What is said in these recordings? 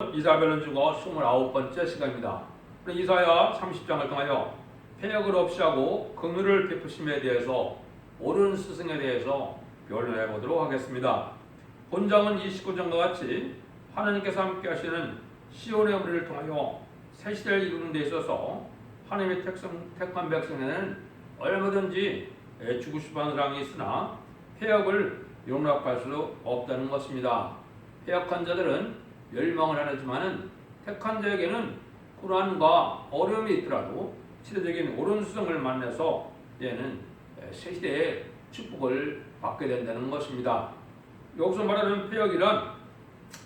이사야별은 죽어 29번째 시간입니다. 이사야 30장을 통하여 패역을 없이 하고 긍휼을 베푸심에 대해서 옳은 스승에 대해서 변론해 보도록 하겠습니다. 본장은 29장과 같이 하나님께서 함께 하시는 시온의 무리를 통하여 새 시대를 이루는 데 있어서 하나님의 택한 백성에는 얼마든지 죽을 수밖에 사랑이 있으나 패역을 용납할 수 없다는 것입니다. 패역한 자들은 멸망을 하지만은 택한 자에게는 고난과 어려움이 있더라도 치료적인 옳은 수성을 만나서 얘는 새 시대의 축복을 받게 된다는 것입니다. 여기서 말하는 패역이란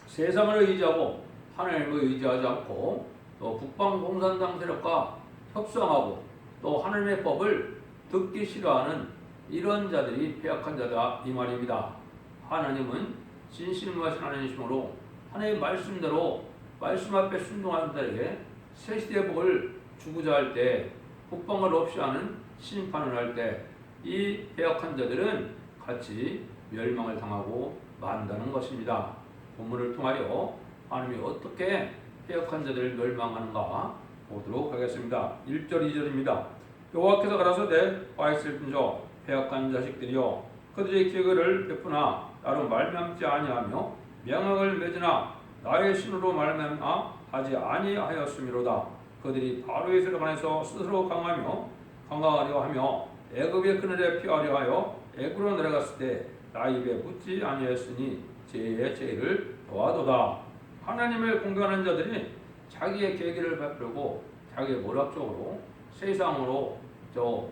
세상을 의지하고 하나님을 의지하지 않고 또 북방 공산당 세력과 협상하고 또 하나님의 법을 듣기 싫어하는 이런 자들이 패역한 자다 이 말입니다. 하나님은 진실무하신 하나님이시므로 하나님의 말씀대로 말씀 앞에 순종하는 자에게 새 시대의 복을 주고자 할 때 국방을 없이 하는 심판을 할 때 이 패역한 자들은 같이 멸망을 당하고 만다는 것입니다. 본문을 통하여 하나님이 어떻게 패역한 자들을 멸망하는가 보도록 하겠습니다. 1절 2절입니다. 여호와께서 가라사대 화 있을진저 패역한 자식들이여 그들의 기회를 베푸나 나로 말미암지 아니하며 명령을 맺으나 나의 신으로 말미암아 하지 아니하였음이로다. 그들이 바로의 세력 안에서 스스로 강하려 하며 애굽의 그늘에 피하려 하여 애굽으로 내려갔을 때 나 입에 묻지 아니하였으니 죄의 죄를 더하도다. 하나님을 공경하는 자들이 자기의 계기를 베풀고 자기의 모략적으로 세상으로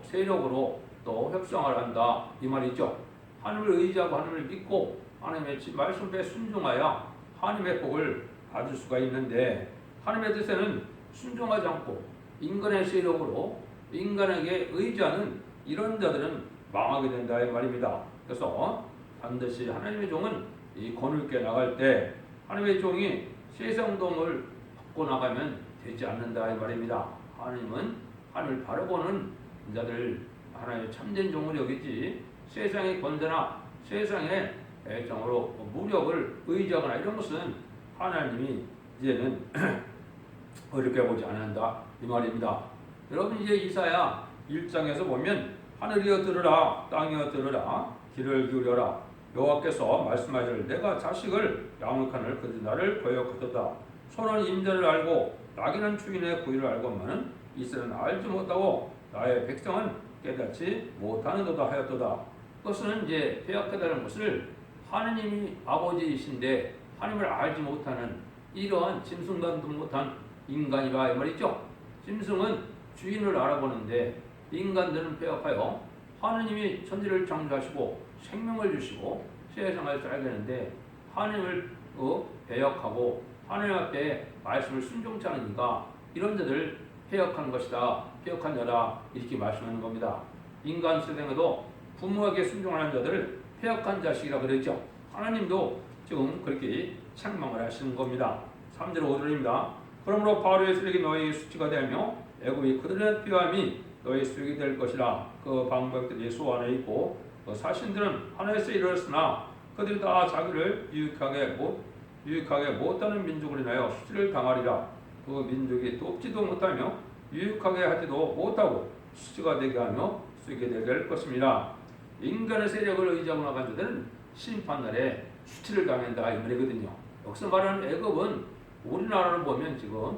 세력으로 또 협상을 한다 이 말이죠. 하나님을 의지하고 하나님을 믿고 하나님의 말씀에 순종하여 하나님의 복을 받을 수가 있는데 하나님의 뜻에는 순종하지 않고 인간의 세력으로 인간에게 의지하는 이런 자들은 망하게 된다 이 말입니다. 그래서 반드시 하나님의 종은 이 거룩하게 나갈 때 하나님의 종이 세상 동을 받고 나가면 되지 않는다 이 말입니다. 하나님은 하나님을 바라보는 자들 하나님의 참된 종을 여기지 세상의 권세나 세상의 애정으로 무력을 의지하거나 이런 것은 하나님이 이제는 어렵게 보지 않는다 이 말입니다. 여러분 이제 이사야 1장에서 보면 하늘이여 들으라 땅이여 들으라 귀를 기울여라 여호와께서 말씀하시기를 내가 자식을 양육하늘 그들이 나를 거역하도다. 소는 임자를 알고 나귀는 주인의 구의를 알고만은 이스라엘은 알지 못하고 나의 백성은 깨닫지 못하는도다 하였도다. 그것은 이제 패역하다는 것을 하나님이 아버지이신데 하나님을 알지 못하는 이러한 짐승도 못한 인간이라 이 말이죠. 짐승은 주인을 알아보는데 인간들은 패역하여 하나님이 천지를 창조하시고 생명을 주시고 세상을 살게 되는데 하나님을 배역하고 하나님 앞에 말씀을 순종치 않으니까 이런 자들 패역한 것이다. 패역한 자다. 이렇게 말씀하는 겁니다. 인간 세상에도 부모에게 순종하는 자들을 패역한 자식이라 그랬죠. 하나님도 지금 그렇게 책망을 하시는 겁니다. 3절 5절입니다. 그러므로 바로의 세력이 너희의 수치가 되며 애굽이 그들의 피함이 너희 수익이 될 것이라. 그 방백들이 소안에 있고 그 사신들은 하늘에서 이르렀으나 그들이 다 자기를 유익하게 못하는 민족을 인하여 수치를 당하리라. 그 민족이 돕지도 못하며 유익하게 하지도 못하고 수치가 되게 하며 쓰게 되게 할 것입니다. 인간의 세력을 의지하고 나간 자들은 심판날에 수치를 당한다 이 말이거든요. 여기서 말하는 애굽은 우리나라를 보면 지금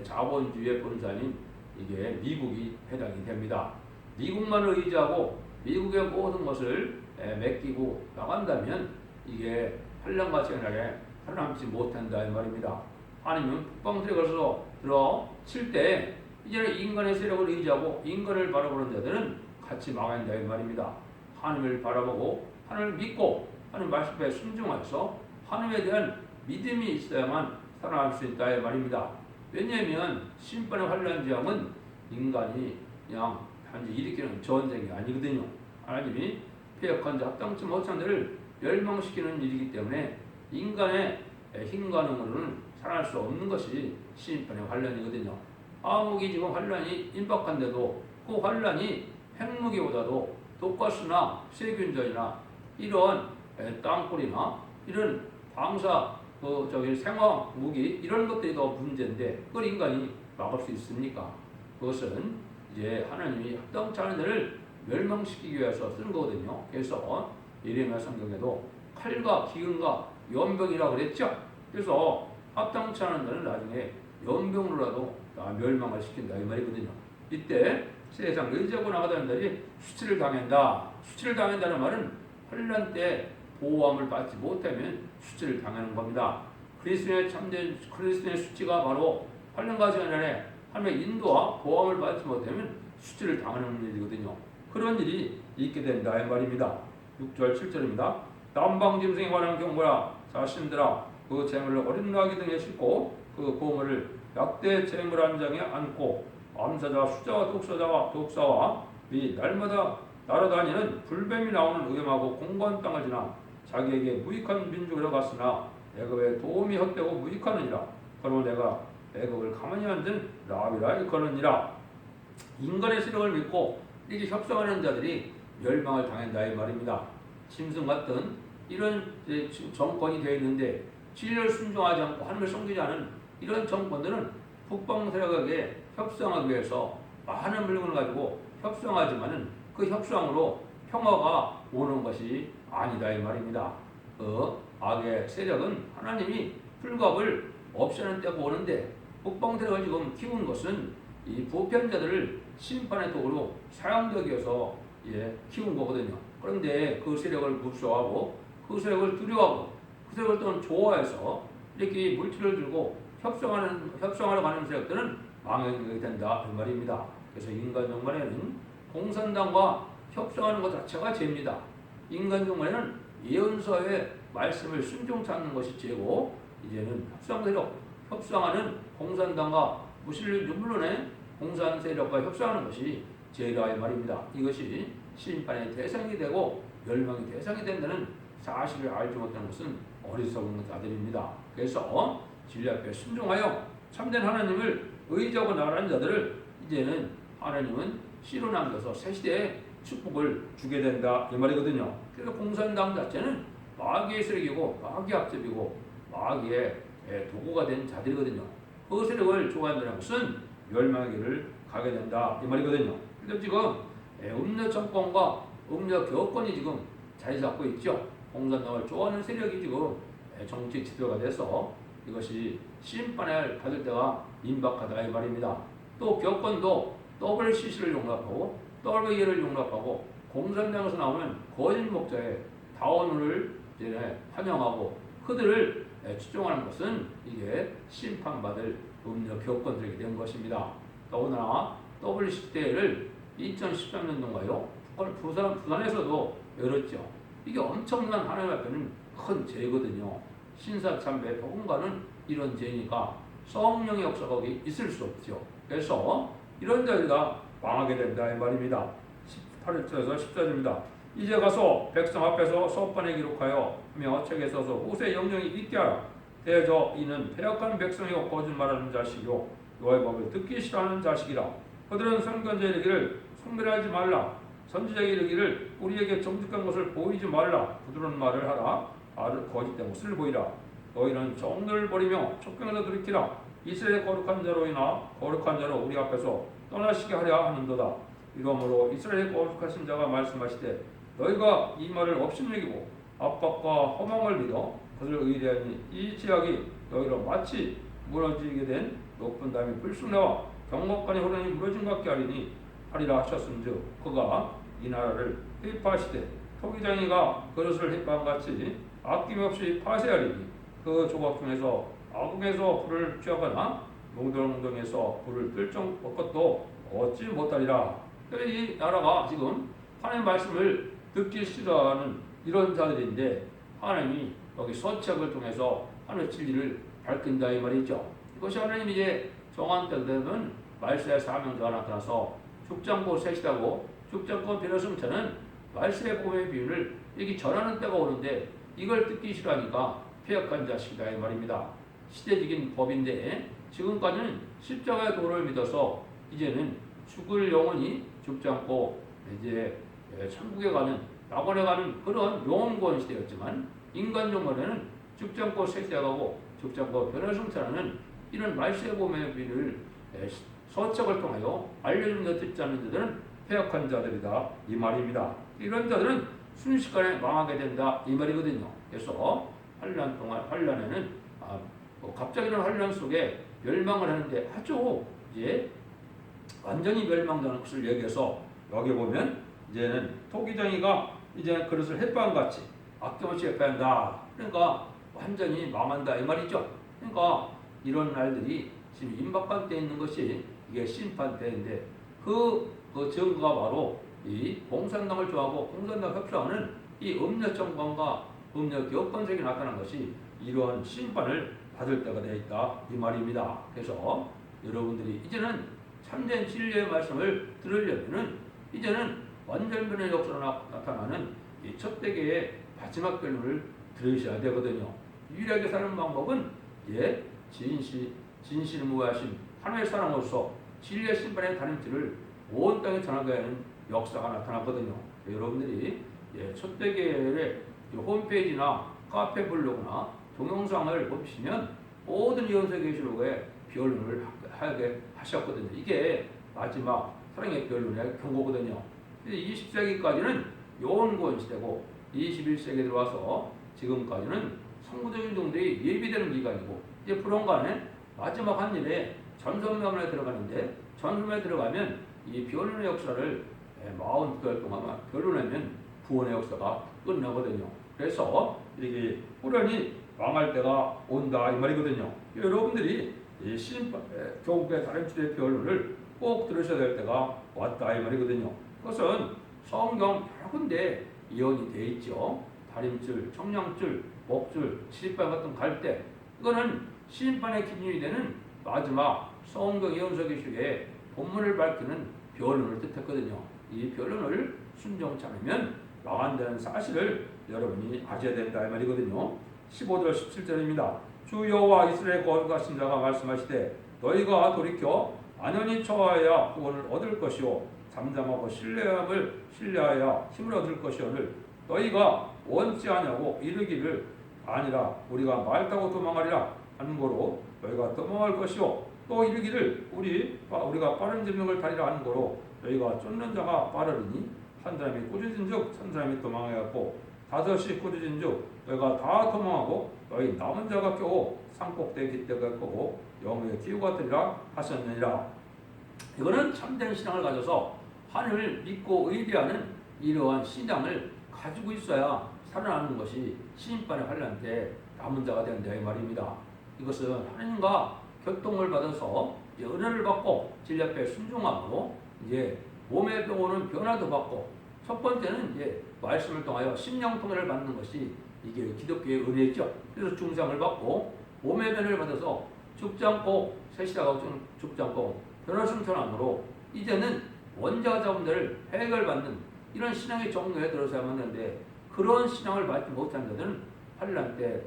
자본주의의 본산인 이게 미국이 해당이 됩니다. 미국만을 의지하고 미국의 모든 것을 맡기고 나간다면 이게 환란과 재난에 살아남지 못한다 이 말입니다. 하나님은 북방 세력을 들어칠 때 이제는 인간의 세력을 의지하고 인간을 바라보는 자들은 같이 망한다 이 말입니다. 하나님을 바라보고 하나님을 믿고 하나님 말씀에 순종해서 하나님에 대한 믿음이 있어야만 살아날 수 있다 이 말입니다. 왜냐하면 심판의 환란지함은 인간이 그냥 단지 일으키는 전쟁이 아니거든요. 하나님이 패역한 자 합당치 못한 자를 멸망시키는 일이기 때문에 인간의 힘과 능으로는 살아날 수 없는 것이 심판의 환란이거든요. 아무기 지금 환란이 임박한데도 그 환란이 핵무기보다도 독가스나 세균전이나 이런 땅굴이나 이런 방사 생화 무기 이런 것들이 더 문제인데 그걸 인간이 막을 수 있습니까? 그것은 이제 하나님이 합당치 않은 자를 멸망시키기 위해서 쓰는 거거든요. 그래서 예레미야 성경에도 칼과 기근과 연병이라고 그랬죠. 그래서 합당치 않은 자는 나중에 연병으로라도 멸망을 시킨다 이 말이거든요. 이때 세상 의지하고 나가다는 자들이 수치를 당한다. 수치를 당한다는 말은 환난 때 보호함을 받지 못하면 수치를 당하는 겁니다. 그리스도의 참된 그리스도의 수치가 바로 환난과 재난에 하나님의 인도와 보호함을 받지 못하면 수치를 당하는 일이거든요. 그런 일이 있게 된다 이 말입니다. 6절 7절입니다. 남방짐승에 관한 경고야 자신들아 그 재물을 어린 나귀 등에 싣고 그 보물을 약대 재물 한 장에 안고 암사자 수자와 독사와 이 날마다 날아다니는 불뱀이 나오는 위험하고 공고한 땅을 지나 자기에게 무익한 민족으로 갔으나 애굽에 도움이 헛되고 무익하느니라. 그러므로 내가 애굽을 가만히 앉은 라합이라 일컬으니라. 인간의 세력을 믿고 이렇게 협상하는 자들이 멸망을 당한다 이 말입니다. 짐승 같은 이런 정권이 되어 있는데 진리를 순종하지 않고 하나님을 섬기지 않은 이런 정권들은 북방 세력에게 협상하기 위해서 많은 물건을 가지고 협상하지만은 그 협상으로 평화가 오는 것이 아니다 이 말입니다. 그 악의 세력은 하나님이 불갑을 없애는 때가 오는데 북방 세력을 지금 키운 것은 이 부편자들을 심판의 도구로 사용되기 위해서 키운 거거든요. 그런데 그 세력을 무서워하고 그 세력을 두려워하고 그 세력을 또한 좋아해서 이렇게 물질을 들고 협상하러 가는 세력들은 망하게 된다 이 말입니다. 그래서 인간 종말에는 공산당과 협상하는 것 자체가 죄입니다. 인간 종말에는 예언서의 말씀을 순종치 않는 것이 죄고 이제는 협상세력, 협상하는 공산당과 물론의 공산 세력과 협상하는 것이 죄라 이 말입니다. 이것이 심판의 대상이 되고 멸망의 대상이 된다는 사실을 알지 못하는 것은 어리석은 자들입니다. 그래서 진리 앞에 순종하여 참된 하나님을 의지하고 나가는 자들을 이제는 하나님은 씨로 남겨서 새 시대에 축복을 주게 된다 이 말이거든요. 그래서 공산당 자체는 마귀의 세력이고 마귀의 앞집이고 마귀의 도구가 된 자들이거든요. 그 세력을 좋아한다는 것은 멸망의 길을 가게 된다 이 말이거든요. 그래서 지금 음력 정권과 음력 교권이 지금 자리 잡고 있죠. 공산당을 좋아하는 세력이 지금 정치 지도가 돼서 이것이 심판을 받을 때가 임박하다 이 말입니다. 또 교권도 WCC를 용납하고 WA를 용납하고 공산당에서 나오는 거짓 목자의 다원을 환영하고 그들을 추종하는 것은 이게 심판받을 음력 교권들이 된 것입니다. 더구나 WCC 대회를 2013년도인가요? 부산에서도 열었죠. 이게 엄청난 하나님 앞에는 큰 죄거든요. 신사참배 복음과는 이런 죄니까 성령의 역사가 거기 있을 수 없죠. 그래서 이런 자리가 망하게 된다 이 말입니다. 18절에서 14절입니다. 이제 가서 백성 앞에서 서판에 기록하여 책에 써서 후세 영령이 있게 하라. 대저 이는 패역한 백성이고 거짓말하는 자식이요 여호와의 법을 듣기 싫어하는 자식이라. 그들은 선견자에 이르기를 숭배하지 말라. 선지자에게 이르기를 우리에게 정직한 것을 보이지 말라. 부드러운 말을 하라. 거짓된 것을 보이라. 너희는 정를 버리며 촉경에서 돌이키라. 이스라엘의 거룩한 자로 인하 거룩한 자로 우리 앞에서 떠나시게 하려 하는도다. 이러므로 이스라엘의 거룩하신 자가 말씀하시되 너희가 이 말을 업신여기고 압박과 허망을 믿어 그들을 의뢰하니 이 지약이 너희로 마치 무너지게 된 높은 담이 불쑥 나와 경목간이 흐르니 무너진 것 같게 하리라 하셨은즉 그가 이 나라를 회파하시되 토기장이가 그릇을 회파한 같이 아낌없이 파쇄하리니 그 조각 중에서 아궁에서 불을 취하거나 몽둥몽둥에서 불을 끌 것도 얻지 못하리라. 이 나라가 지금 하나님의 말씀을 듣기 싫어하는 이런 자들인데 하나님이 여기 서책을 통해서 하나님의 진리를 밝힌다 이 말이죠. 이것이 하나님이 이제 정한 때 되면 말세의 사명자가 나타나서 죽장고 셋이라고 죽장고 비로승차는 말세의 복음의 비유를 이렇게 전하는 때가 오는데 이걸 듣기 싫어하니까 폐역한 자식이다 이 말입니다. 시대적인 법인데 지금까지는 십자가의 도를 믿어서 이제는 죽을 영혼이 죽지 않고 이제 천국에 가는 낙원에 가는 그런 영혼구원 시대였지만 인간 종말에는 죽지 않고 쇠퇴하고 죽지 않고 변화성찰하는 이런 말세의 봄의 비를 서책을 통하여 알려준 것 듣지 않는 자들은 패역한 자들이다 이 말입니다. 이런 자들은 순식간에 망하게 된다 이 말이거든요. 그래서 환란에는 갑자기 일어난 환란 속에 멸망을 하는데 아주 이제 완전히 멸망되는 것을 얘기해서 여기 보면 이제는 토기장이가 이제 그릇을 햇반같이 아낌없이 해한다. 그러니까 완전히 망한다 이 말이죠. 그러니까 이런 날들이 지금 임박한 때 있는 것이 이게 심판 때인데 그 증거가 바로 이 공산당을 좋아하고 공산당 협조하는 이 음력 정권과 음력 여권색이 나타난 것이 이러한 심판을 받을 때가 되어 있다 이 말입니다. 그래서 여러분들이 이제는 참된 진리의 말씀을 들으려면은 이제는 완전변의 역사로 나타나는 이 첫 대계의 마지막 결론을 들으셔야 되거든요. 유일하게 사는 방법은 진실을 무하신 하나님의 사랑으로서 진리의 심판의 다림질을 온 땅에 전하게 하는 역사가 나타났거든요. 여러분들이 첫 대계의 홈페이지나 카페 블로그나 동영상을 보시면 모든 이언서 계시록의 변론을 하게 하셨거든요. 이게 마지막 사랑의 변론의 경고거든요. 20세기까지는 요원권 시대고 21세기에 들어와서 지금까지는 성부적인 종들이 예비되는 기간이고 이제 불원간에 마지막 한 일에 전선면에 들어가는데 전선면에 들어가면 이 변론의 역사를 49개월 동안 변론하면 구원의 역사가 끝나거든요. 그래서 이게 후련히 망할 때가 온다 이 말이거든요. 여러분들이 이 교국의 다림질의 변론을 꼭 들으셔야 될 때가 왔다 이 말이거든요. 그것은 성경 여러 군데 이언이 되어 있죠. 다림줄, 청량줄, 목줄, 지리발 같은 갈대 이거는 심판의 기준이 되는 마지막 성경 예언서 기식의 본문을 밝히는 변론을 뜻했거든요. 이 변론을 순종치 않으면 망한다는 사실을 여러분이 아셔야 된다 이 말이거든요. 15절 17절입니다. 주 여호와 이스라엘 거룩하신 자가 말씀하시되 너희가 돌이켜 안연히 처하여야 구원을 얻을 것이요 잠잠하고 신뢰하여 힘을 얻을 것이오늘 너희가 원치 아니하고 이르기를 아니라 우리가 말 타고 도망하리라 하는 거로 너희가 도망할 것이요 또 이르기를 우리가 빠른 제명을 타리라 하는 거로 너희가 쫓는 자가 빠르리니 한 사람이 꾸짖은즉 천 사람이 도망하였고 다섯이 꾸짖은즉 너희가 다 도망하고 너희 남은 자가 겨우 산꼭대에 깃대가 거고 영의 기후가 되리라 하셨느니라. 이거는 참된 신앙을 가져서 하늘을 믿고 의뢰하는 이러한 신앙을 가지고 있어야 살아나는 것이 심판의 환란 때 남은 자가 된다 이 말입니다. 이것은 하나님과 교통을 받아서 은혜를 받고 진리 앞에 순종함으로 몸의 병원은 변화도 받고 첫 번째는 말씀을 통하여 심령통일을 받는 것이 이게 기독교의 은혜죠. 그래서 중상을 받고 몸의 변화를 받아서 죽지 않고 세시다가 죽지 않고 변화승천함으로 이제는 원자 자원들을 해결받는 이런 신앙의 정도에 들어서야만 하는데 그런 신앙을 받지 못한 자들은 환란 때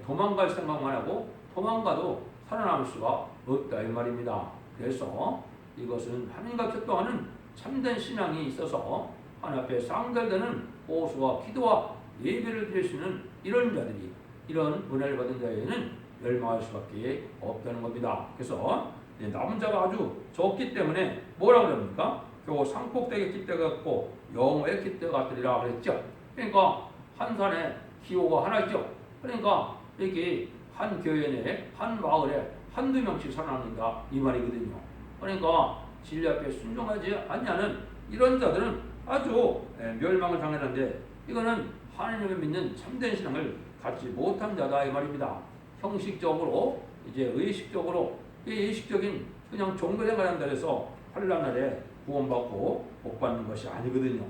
도망갈 생각만 하고 도망가도 살아남을 수가 없다 이 말입니다. 그래서 이것은 하나님과 교통하는 참된 신앙이 있어서 하나님 앞에 상달되는 호소와 기도와 예배를 드리시는 이런 자들이 이런 은혜를 받은 자에는 멸망할 수밖에 없다는 겁니다. 그래서 남은 자가 아주 적기 때문에 뭐라 그럽니까? 겨우 산꼭대기 깃대가 같고 영의 깃대가 같으리라 그랬죠. 그러니까 한 산에 기호가 하나죠. 그러니까 이렇게 한 교회 내에 한 마을에 한두 명씩 살아남는다 이 말이거든요. 그러니까 진리 앞에 순종하지 않냐는 이런 자들은 아주 멸망을 당하는데 이거는 하나님을 믿는 참된 신앙을 갖지 못한 자다 이 말입니다. 형식적으로 의식적으로 의식적인 그냥 종교생활한다 해서 환란 날에 구원받고 복받는 것이 아니거든요.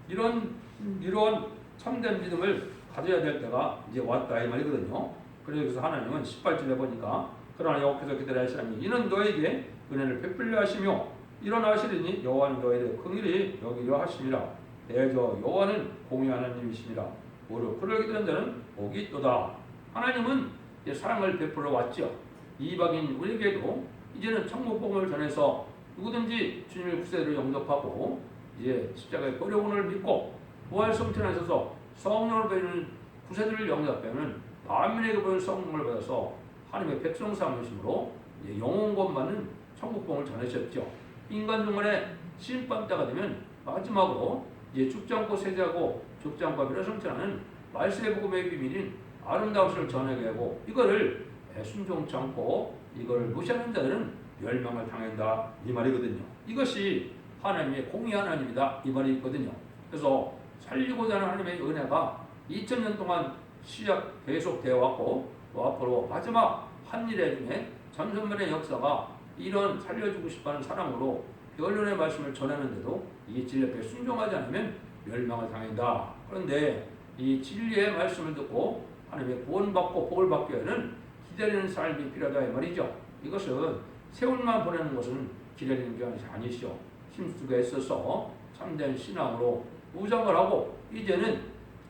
이런 참된 믿음을 가져야 될 때가 이제 왔다 이 말이거든요. 그래서 하나님은 18절에 보니까 그러나 여호와께서 기다려 하시나니 이는 너에게 은혜를 베풀려 하시며 일어나시리니 여호와는 너희를 긍휼히 여기려 하심이라. 대저 여호와는 공의하는 하나님이시니라. 무릎 꿇을 기도한 자는 복이 있도다. 하나님은 이제 사랑을 베풀어 왔죠. 이방인 우리에게도 이제는 천국 복음을 전해서 누구든지 주님의 구세를 영접하고 이제 십자가의 버려운을 믿고 부활 성천에 있어서 성령을 배우는 구세주를 영접하면 가민에게 보인 성령을 받아서 하나님의 백성 삼으심으로 영원권받는 천국봉을 전하셨죠. 인간 중간에 심판 때가 되면 마지막으로 죽지 않고 세자고 죽지 않고 비로성천하는 말세의 복음의 비밀인 아름다운 것을 전하게 하고 이거를 순종치 않고 이걸 무시하는 자들은 멸망을 당한다 이 말이거든요. 이것이 하나님의 공의 하나님이다 이 말이 있거든요. 그래서 살리고자 하는 하나님의 은혜가 2000년 동안 시작 계속되어 왔고 또 앞으로 마지막 한 일의 중에 전선만의 역사가 이런 살려주고 싶어하는 사랑으로 변론의 말씀을 전하는데도 이 진리 앞에 순종하지 않으면 멸망을 당한다. 그런데 이 진리의 말씀을 듣고 하나님의 구원받고 복을 받기 위해서는 기다리는 삶이 필요하다 이 말이죠. 이것은 세월만 보내는 것은 기다리는 게 아니시죠. 힘쓰게 애써서 참된 신앙으로 무장을 하고 이제는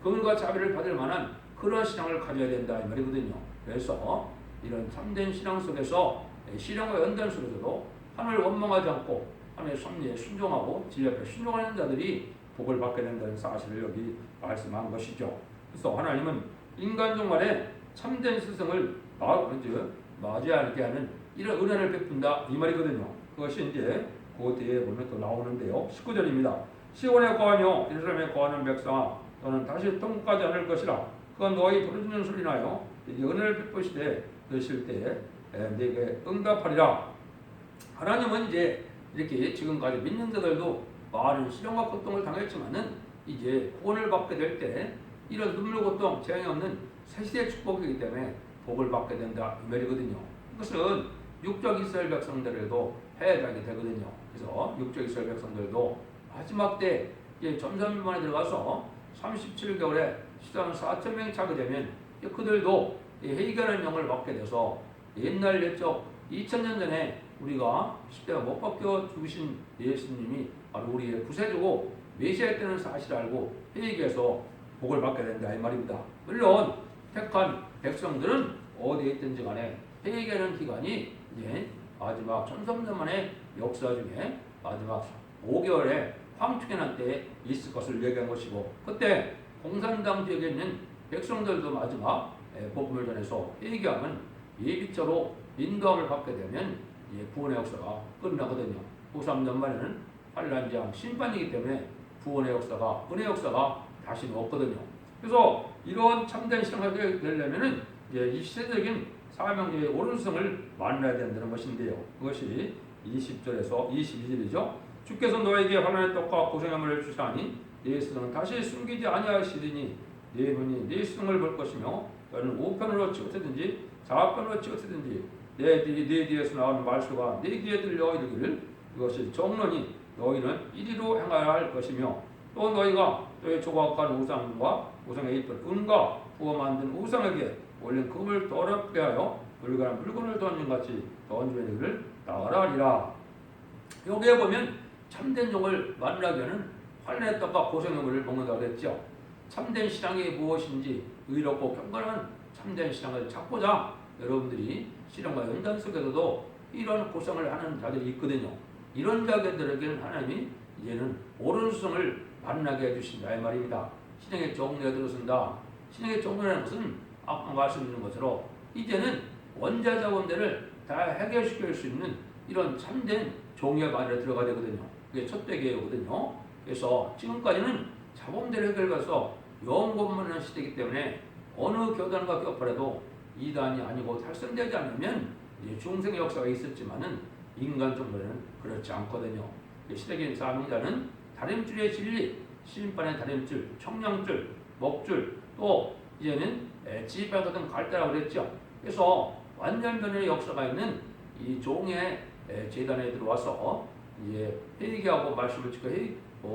긍휼과 자비를 받을 만한 그런 신앙을 가져야 된다 이 말이거든요. 그래서 이런 참된 신앙 속에서 신앙과 연단 속에서도 하나님을 원망하지 않고 하나님의 섭리에 순종하고 진리 앞에 순종하는 자들이 복을 받게 된다는 사실을 여기 말씀한 것이죠. 그래서 하나님은 인간 중간에 참된 스승을 맞이하게 하는 이런 은혜를 베푼다 이 말이거든요. 그것이 이제 그 뒤에 보면 또 나오는데요. 19절입니다. 시온에 거하며 예루살렘에 거하는 백성아 너는 다시 통곡하지 않을 것이라. 그건 너희 부르짖는 소리나요 은혜를 베푸시되 드실 때에 내게 응답하리라. 하나님은 이제 이렇게 지금까지 믿는 자들도 많은 시련과 고통을 당했지만은 이제 구원을 받게 될 때 이런 눈물 고통 재앙이 없는 새시대의 축복이기 때문에 복을 받게 된다 이 말이거든요. 이것은 육적 이스라엘 백성들에도 해당이 되거든요. 그래서 육적 이스라엘 백성들도 마지막 때 전선민만에 들어가서 37개월에 시장 4,000명이 차게 되면 그들도 회개하는 영을 받게 돼서 옛날 옛적 2000년 전에 우리가 십자가 못 박혀 죽으신 예수님이 바로 우리의 구세주고 메시아였다는 사실을 알고 회개해서 복을 받게 된다 이 말입니다. 물론 택한 백성들은 어디에 있든지 간에 회개하는 기간이 이제 마지막 1300년 만의 역사 중에 마지막 5개월의 황충해난 때에 있을 것을 얘기한 것이고 그때 공산당 지역에 있는 백성들도 마지막 복음을 전해서 회개하면 예비처로 인도함을 받게 되면 구원의 역사가 끝나거든요. 93년 만에는 환란장 심판이기 때문에 구원의 역사가 은혜의 역사가 다시는 없거든요. 그래서 이런 참된 신앙을 되려면은 이 시대적인 사명의 오른성을 만나야 된다는 것인데요. 그것이 20절에서 22절이죠. 주께서 너에게 환난의 떡과 고생함을 주사니 네 스승은 다시 숨기지 아니하시리니 네 눈이 네 스승을 볼 것이며 너는 우편으로 치우치든지 좌편으로 치우치든지 네 뒤에서 나오는 말수가 네 귀에 들려 이르기를 이것이 정론이 너희는 이리로 행하여야 할 것이며 또 너희가 너희 조각한 우상과 우상에 있던 은과 부어 만든 우상에게 올린 금을 더럽게 하여 불가한 물건을 던진 같이 던지는 이를 나가라 하리라. 여기에 보면 참된 종을 만나기 위해는 환난의 떡과 고생의 물을 먹는다고 그랬죠. 참된 신앙이 무엇인지 의롭고 경건한 참된 신앙을 찾고자 여러분들이 시련과 연단 속에서도 이런 고생을 하는 자들이 있거든요. 이런 자들에게는 하나님이 이제는 옳은 수성을 만나게 해주신다 이 말입니다. 신앙의 정리에 들어선다. 신앙의 정리라는 것은 아까 말씀드린 것처럼 이제는 원자자원대를 다 해결시킬 수 있는 이런 참된 종의 반열에 들어가야 되거든요. 그게 첫 대계거든요. 그래서 지금까지는 자본대로 해결해서 영원권만한 시대이기 때문에 어느 교단과 껴파라도 이단이 아니고 달성되지 않으면 중생의 역사가 있었지만은 인간 정도는 그렇지 않거든요. 시대적인 사명자는 다림줄의 진리, 심판의 다림줄, 청량줄, 먹줄, 또 이제는 지휘발 같은 갈대라고 그랬죠. 그래서 완전 변의 역사가 있는 이 종의 재단에 들어와서 이제 회개하고 말씀을 지켜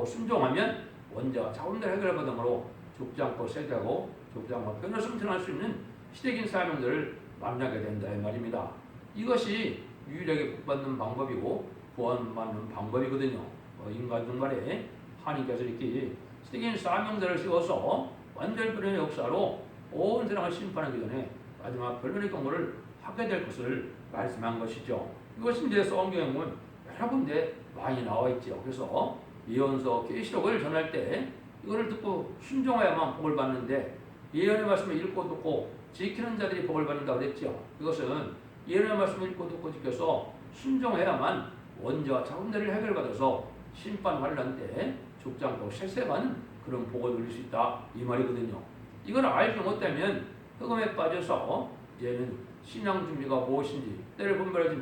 순종하면 원자가 자원대로 해결받음으로 죽지 않고 세대하고 죽지 않고 변을 승천할 수 있는 시대적인 사명들을 만나게 된다 이 말입니다. 이것이 유일하게 복받는 방법이고 구원받는 방법이거든요. 인간 중간에 하나님께서 이렇게 시대적인 사명들을 세워서 완전 변의 역사로 온 세상을 심판하기 전에 마지막 변론의 경고를 하게 될 것을 말씀한 것이죠. 이것이 이제 성경에 보면 여러 군데 많이 나와 있죠. 그래서 예언서 계시록을 전할 때 이거를 듣고 순종해야만 복을 받는데 예언의 말씀을 읽고 듣고 지키는 자들이 복을 받는다고 그랬죠. 이것은 예언의 말씀을 읽고 듣고 지켜서 순종해야만 원죄와 자금들을 해결받아서 심판 환란 때 죽지 않고 세세만 그런 복을 누릴 수 있다 이 말이거든요. 이걸 알지 못하면 흑암에 빠져서 이제는 신앙 준비가 무엇인지 때를 분별하지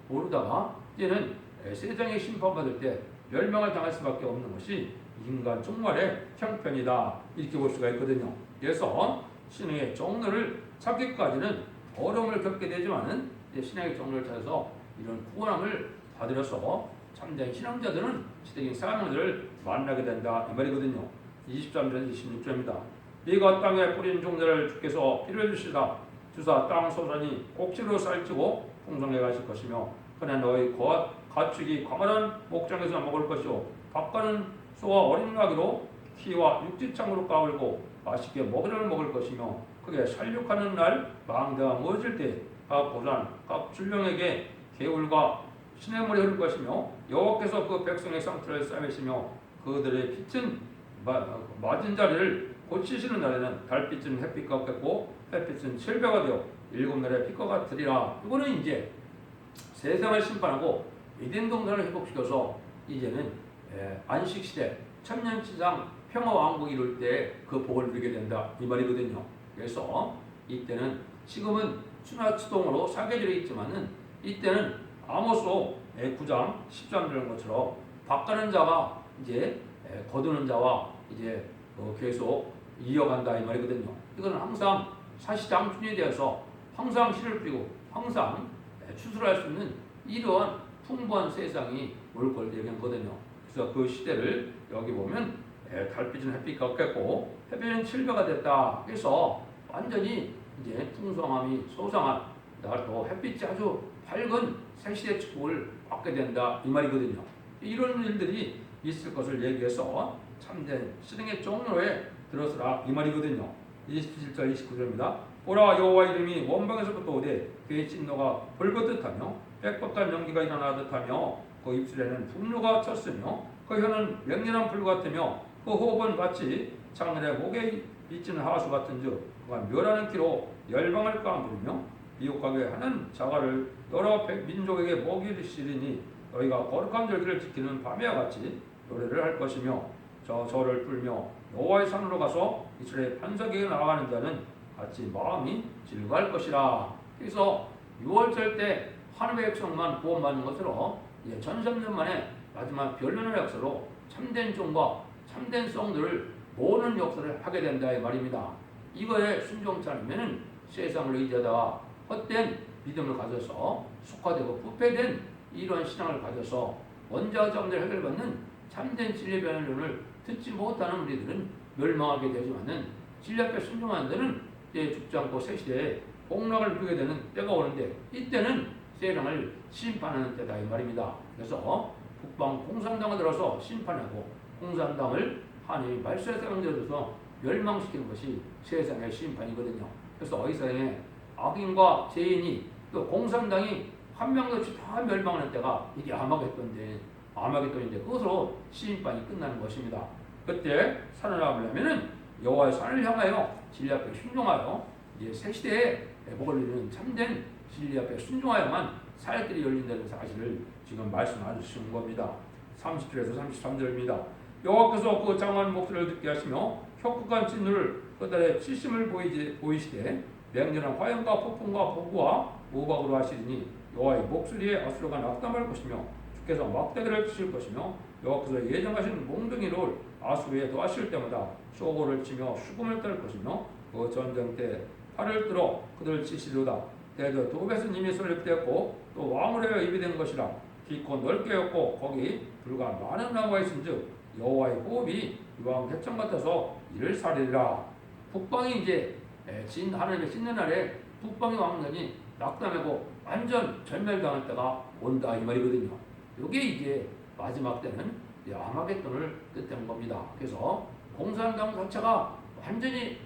모르다가 이제는 세상에 심판받을 때 멸망을 당할 수밖에 없는 것이 인간 종말의 형편이다 이렇게 볼 수가 있거든요. 그래서 신앙의 종로를 찾기까지는 어려움을 겪게 되지만은 신앙의 종로를 찾아서 이런 구원함을 받으려서 참된 신앙자들은 시대적인 사명들을 만나게 된다 이 말이거든요. 23절에서 26절입니다. 네가 땅에 뿌린 종자를 주께서 피를 주시다 주사 땅 소산이 꼭지로 쌀지고 풍성해 가실 것이며 그는 너희 가축이 광활한 목장에서 먹을 것이요 밭가는 소와 어린 나귀로 키와 육지창으로 까불고 맛있게 먹을 것이며 그게 살육하는 날 망대가 무너질 때 각 고산 각 줄령에게 개울과 시냇물이 흐를 것이며 여호와께서 그 백성의 상투를 싸매시며 그들의 빛은 맞은 자리를 고치시는 날에는 달빛은 햇빛과 같겠고 햇빛은 칠배가 되어 일곱 날의 빛과 같으리라. 이거는 이제 세상을 심판하고 에덴 동산을 회복시켜서 이제는 안식시대 천년지상 평화왕국이 이룰 때 그 복을 누리게 된다 이 말이거든요. 그래서 이때는 지금은 추나추동으로 사계절에 있지만은 이때는 아모스로 9장 10장 이런 것처럼 바꾸는 자가 이제 거두는 자와 이제 계속 이어간다 이 말이거든요. 이거는 항상 사시장춘이 되어서 항상 씨를 뿌리고 항상 추수를 할 수 있는 이러한 풍부한 세상이 올 걸 얘기하거든요. 그래서 그 시대를 여기 보면 달빛은 햇빛 같겠고 햇빛은 칠배가 됐다. 그래서 완전히 이제 풍성함이 소상한 또 햇빛이 아주 밝은 새시대 축복을 받게 된다 이 말이거든요. 이런 일들이 있을 것을 얘기해서 참된 신앙의 종로에 들어서라 이 말이거든요. 27절 29절입니다. 보라 여호와 이름이 원방에서부터 오되 그의 진노가 불거듯하며 빽빽한 연기가 일어나듯하며 그 입술에는 분노가 쳤으며 그 혀는 맹렬한 불 같으며 그 호흡은 마치 창문에 목에 비치는 하수 같은즉 그가 멸하는 키로 열방을 깡부리며 미혹하게 하는 자가를 여러 민족에게 먹이시리니 너희가 거룩한 절기를 지키는 밤이와 같이 노래를 할 것이며 저를 풀며 여호와의 산으로 가서 이스라엘 반석에게 나아가는 자는 같이 마음이 즐거할 것이라. 그래서 6월절 때 하나님의 백성만 구원받는 것으로 이제 1300년 만에 마지막 변론의 역사로 참된 종과 참된 성들을 모으는 역사를 하게 된다 이 말입니다. 이거에 순종치 않으면 세상을 의지하다가 헛된 믿음을 가져서 속화되고 부패된 이러한 신앙을 가져서 원자와 자문을 해결받는 참된 진리 변론을 듣지 못하는 우리들은 멸망하게 되지만은 진리 앞에 순종하는 자는 이제 죽지 않고 새 시대에 복락을 누리게 되는 때가 오는데 이때는 세상을 심판하는 때다 이 말입니다. 그래서 북방 공산당을 들어서 심판하고 공산당을 하나님이 말씀의 사랑자로서 멸망시키는 것이 세상의 심판이거든요. 그래서 이 세상에 악인과 죄인이 또 공산당이 한 명도 없이 다 멸망하는 때가 이게 아마겟돈인데 그것으로 심판이 끝나는 것입니다. 그때 산을 나오려면은 여호와의 산을 향하여 진리 앞에 순종하여 이제 새 시대에 복을 누리는 참된 진리 앞에 순종하여만 사역들이 열린다는 사실을 지금 말씀하시는 겁니다. 30절에서 33절입니다. 여호와께서 그 장한 목소리를 듣게 하시며 혁국한 진노를 그들의 치심을 보이시되 맹렬한 화염과 폭풍과 폭우와 우박으로 하시리니 여호와의 목소리에 아수르가 낙담할 것이며 주께서 막대기를 치실 것이며 여호와께서 예정하신 몽둥이를 아수르에 더하실 때마다 쇼고를 치며 수금을 떨 것이며 그 전쟁 때 팔을 들어 그들을 치시리로다. 때도 도벳은 이미 설립되었고 또 왕으로 입이 된 것이라. 깊고 넓게였고 거기 불과 많은 나무가 있은즉 여호와의 호흡이 이왕 객정 같아서 이를 살리리라. 북방이 이제 하나님의 신는 날에 북방의 왕년이 낙담하고 완전 전멸당할 때가 온다 이 말이거든요. 이게 이제 마지막 때는 아마겟돈을 뜻하는 겁니다. 그래서 공산당 자체가 완전히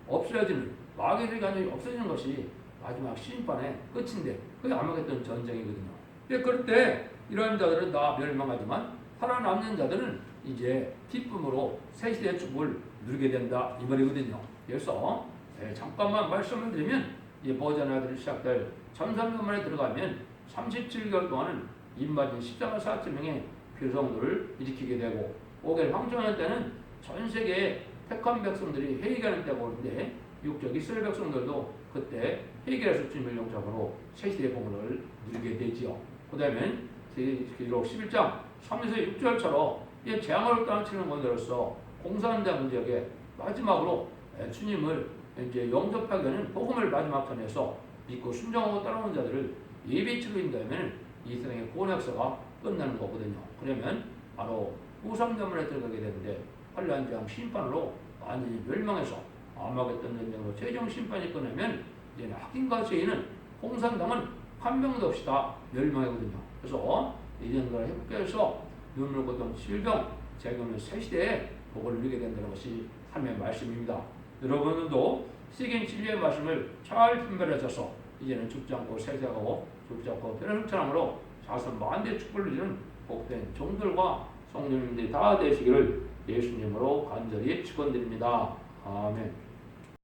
없어지는 마귀들이 완전히 없어지는 것이 마지막 심판의 끝인데 그게 아마겟돈 전쟁이거든요. 그럴 때 이런 자들은 다 멸망하지만 살아남는 자들은 이제 기쁨으로 새 시대의 축복을 누리게 된다 이 말이거든요. 그래서 잠깐만 말씀을 드리면 이 보존아들이 시작될 1300만에 들어가면 37개월 동안은 입맞은 14만 4천 명의 피로성도를 일으키게 되고 5개월 황정년 때는 전 세계의 택한 백성들이 회개하는 때가 오는데 육적 이스라엘 백성들도 그때 회개할 수 있는 멸종적으로 새시대의 공을 누리게 되지요. 그 다음에 기록 11장 3에서 6절처럼 이 재앙을 떨치는 것으로서 공산당 지역에 마지막으로 주님을 이제 영접하게 하는 복음을 마지막 전에서 믿고 순종하고 따라오는 자들을 예비치로 인도하면 이 세상의 구원역사가 끝나는 거거든요. 그러면 바로 우상점문에 들어가게 되는데 환란장 심판으로 완전히 멸망해서 아마겟돈 전쟁으로 최종 심판이 끝나면 이제는 악인과 죄인은 공산당은 한 명도 없이 다 멸망하거든요. 그래서 이전과 회복해서 눈물 고통 질병 재경은 새 시대에 복을 누리게 된다는 것이 하나님의 말씀입니다. 여러분들도 세계인 진리의 말씀을 잘 분별하셔서 이제는 죽지 않고 세세하고 죽지 않고 변화성찬함으로 자선 만대 축복을 누리는 복된 종들과 성령님들이 다 되시기를 예수님으로 간절히 축원드립니다. 아멘.